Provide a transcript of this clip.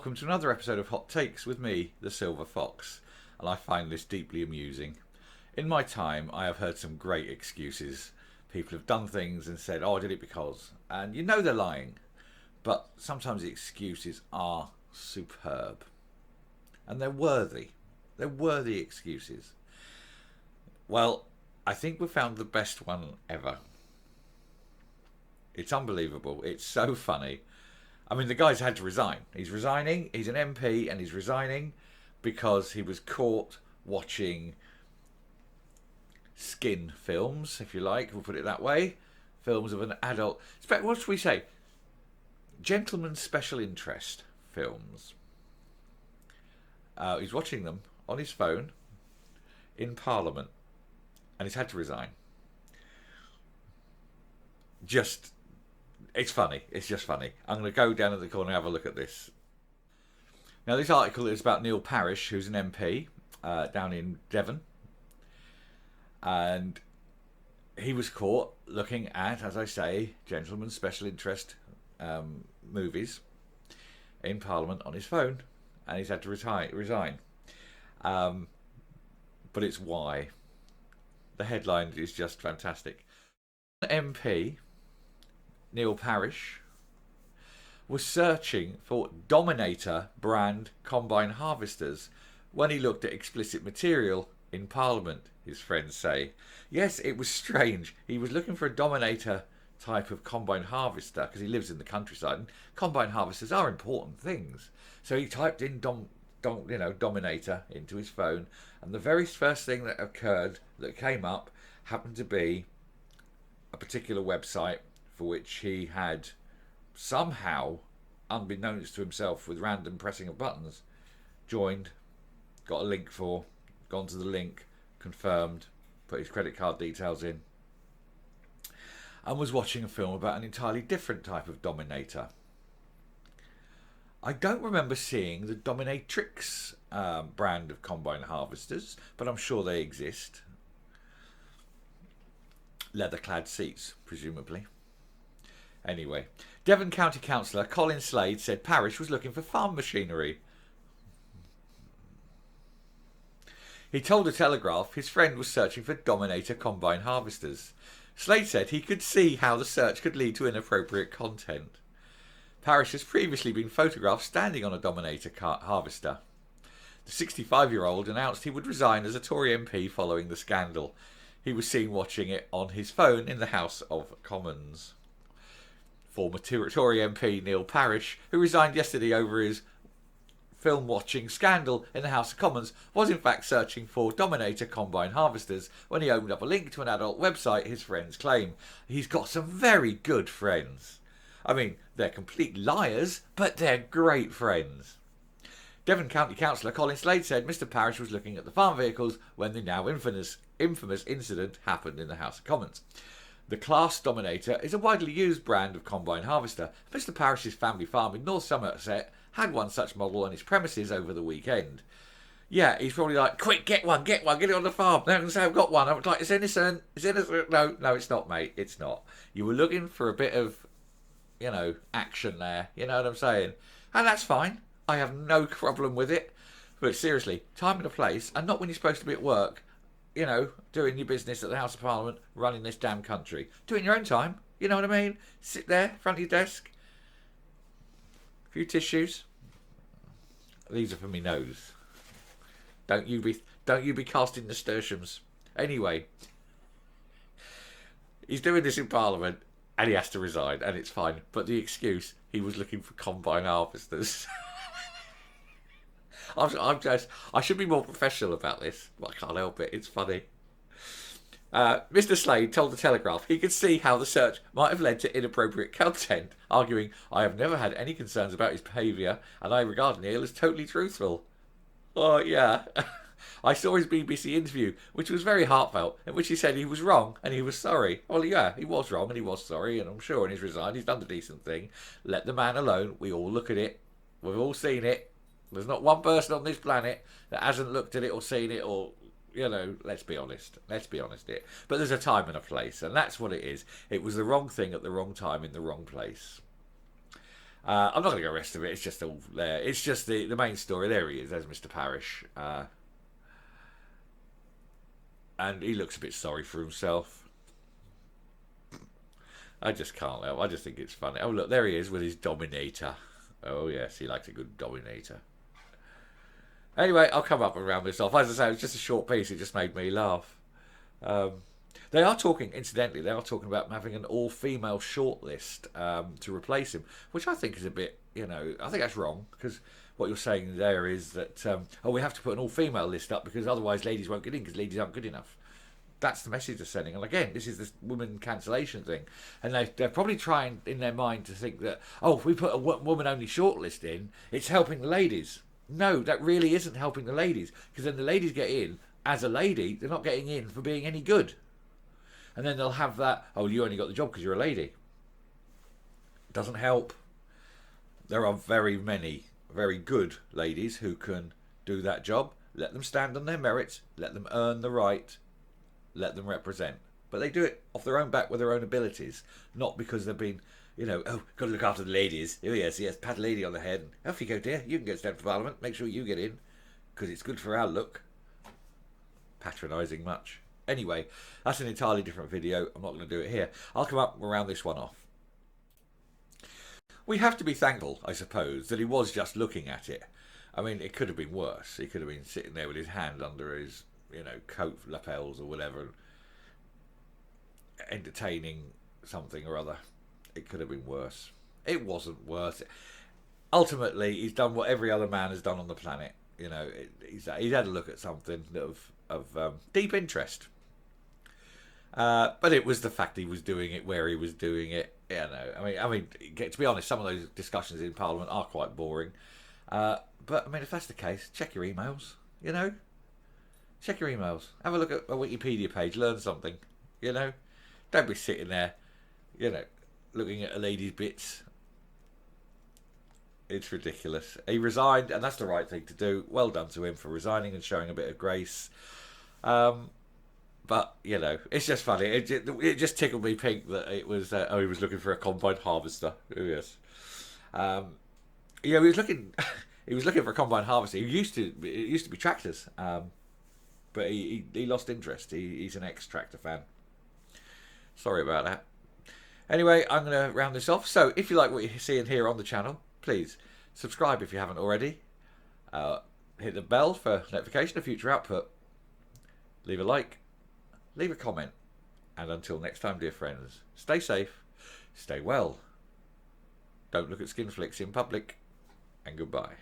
welcome to another episode of Hot Takes with me, the Silver Fox, and I find this deeply amusing. In my time, I have heard some great excuses. People have done things and said, oh, I did it because, and you know they're lying, but sometimes the excuses are superb, and they're worthy. They're worthy excuses. Well, I think we found the best one ever. It's unbelievable. It's so funny. I mean, the guy's had to resign. He's resigning. He's an MP and he's resigning because he was caught watching skin films, if you like. We'll put it that way. Films of an adult. What should we say? Gentleman's special interest films. He's watching them on his phone in Parliament and he's had to resign. It's funny. It's just funny. I'm going to go down to the corner and have a look at this. Now, this article is about Neil Parish, who's an MP down in Devon. And he was caught looking at, as I say, gentleman's special interest movies in Parliament on his phone. And he's had to resign. But it's why. The headline is just fantastic. MP... Neil Parish was searching for Dominator brand combine harvesters when he looked at explicit material in Parliament, his friends say. Yes, it was strange. He was looking for a Dominator type of combine harvester because he lives in the countryside and combine harvesters are important things. So he typed in Dominator into his phone and the very first thing that came up happened to be a particular website for which he had somehow, unbeknownst to himself, with random pressing of buttons, joined, got a link for, gone to the link, confirmed, put his credit card details in, and was watching a film about an entirely different type of Dominator. I don't remember seeing the Dominatrix brand of combine harvesters, but I'm sure they exist. Leather-clad seats, presumably. Anyway, Devon County Councillor Colin Slade said Parish was looking for farm machinery. He told the Telegraph his friend was searching for Dominator combine harvesters. Slade said he could see how the search could lead to inappropriate content. Parish has previously been photographed standing on a Dominator harvester. The 65-year-old announced he would resign as a Tory MP following the scandal. He was seen watching it on his phone in the House of Commons. Former Tory MP Neil Parish, who resigned yesterday over his film-watching scandal in the House of Commons, was in fact searching for Dominator combine harvesters when he opened up a link to an adult website, his friends claim. He's got some very good friends. I mean, they're complete liars, but they're great friends. Devon County Councillor Colin Slade said Mr Parish was looking at the farm vehicles when the now infamous incident happened in the House of Commons. The Class Dominator is a widely used brand of combine harvester. Mr Parish's family farm in North Somerset had one such model on his premises over the weekend. Yeah, he's probably like, quick, get it on the farm. They're going to say, I've got one. I'm like, it's innocent. No, it's not, mate. It's not. You were looking for a bit of, action there. You know what I'm saying? And that's fine. I have no problem with it. But seriously, time and a place, and not when you're supposed to be at work, doing your business at the House of Parliament, running this damn country. Do it in your own time, you know what I mean? Sit there, in front of your desk. A few tissues. These are for me nose. Don't you be casting nasturtiums. Anyway, he's doing this in Parliament, and he has to resign, and it's fine. But the excuse, he was looking for combine harvesters. I should be more professional about this, but I can't help it. It's funny. Mr Slade told the Telegraph he could see how the search might have led to inappropriate content, arguing, I have never had any concerns about his behaviour, and I regard Neil as totally truthful. Oh, yeah. I saw his BBC interview, which was very heartfelt, in which he said he was wrong and he was sorry. Well, yeah, he was wrong and he was sorry, and I'm sure when he's resigned, he's done the decent thing. Let the man alone. We all look at it. We've all seen it. There's not one person on this planet that hasn't looked at it or seen it or, let's be honest. Let's be honest here. But there's a time and a place, and that's what it is. It was the wrong thing at the wrong time in the wrong place. I'm not going to go rest of it. It's just all there. It's just the main story. There he is. There's Mr. Parrish. And he looks a bit sorry for himself. I just can't help. I just think it's funny. Oh, look, there he is with his Dominator. Oh, yes, he likes a good Dominator. Anyway, I'll come up and round this off. As I say, it was just a short piece. It just made me laugh. They are talking, incidentally, they are talking about having an all-female shortlist to replace him, which I think is a bit, I think that's wrong, because what you're saying there is that, we have to put an all-female list up because otherwise ladies won't get in because ladies aren't good enough. That's the message they're sending. And again, this is this woman cancellation thing. And they're probably trying in their mind to think that, if we put a woman-only shortlist in, it's helping the ladies. No, that really isn't helping the ladies, because then the ladies get in as a lady, they're not getting in for being any good. And then they'll have that, you only got the job because you're a lady. Doesn't help. There are very many very good ladies who can do that job. Let them stand on their merits. Let them earn the right. Let them represent. But they do it off their own back with their own abilities, not because they've been, got to look after the ladies. Oh, yes, pat a lady on the head. Off you go, dear. You can get stand for Parliament. Make sure you get in, because it's good for our look. Patronising much. Anyway, that's an entirely different video. I'm not going to do it here. I'll come up and round this one off. We have to be thankful, I suppose, that he was just looking at it. I mean, it could have been worse. He could have been sitting there with his hand under his, coat lapels or whatever, entertaining something or other. It could have been worse. It wasn't worse. Ultimately, he's done what every other man has done on the planet. He's had a look at something of deep interest. But it was the fact he was doing it where he was doing it. I mean, to be honest, some of those discussions in Parliament are quite boring. But I mean, if that's the case, check your emails. Check your emails. Have a look at a Wikipedia page. Learn something. Don't be sitting there, looking at a lady's bits. It's ridiculous. He resigned, and that's the right thing to do. Well done to him for resigning and showing a bit of grace. But, it's just funny. It just tickled me pink that it was, he was looking for a combine harvester. Oh, yes. He was looking for a combine harvester. It used to be tractors. But he lost interest. He's an ex-tractor fan. Sorry about that. Anyway, I'm going to round this off. So, if you like what you're seeing here on the channel, please subscribe if you haven't already. Hit the bell for notification of future output. Leave a like. Leave a comment. And until next time, dear friends, stay safe, stay well, don't look at skin flicks in public, and goodbye.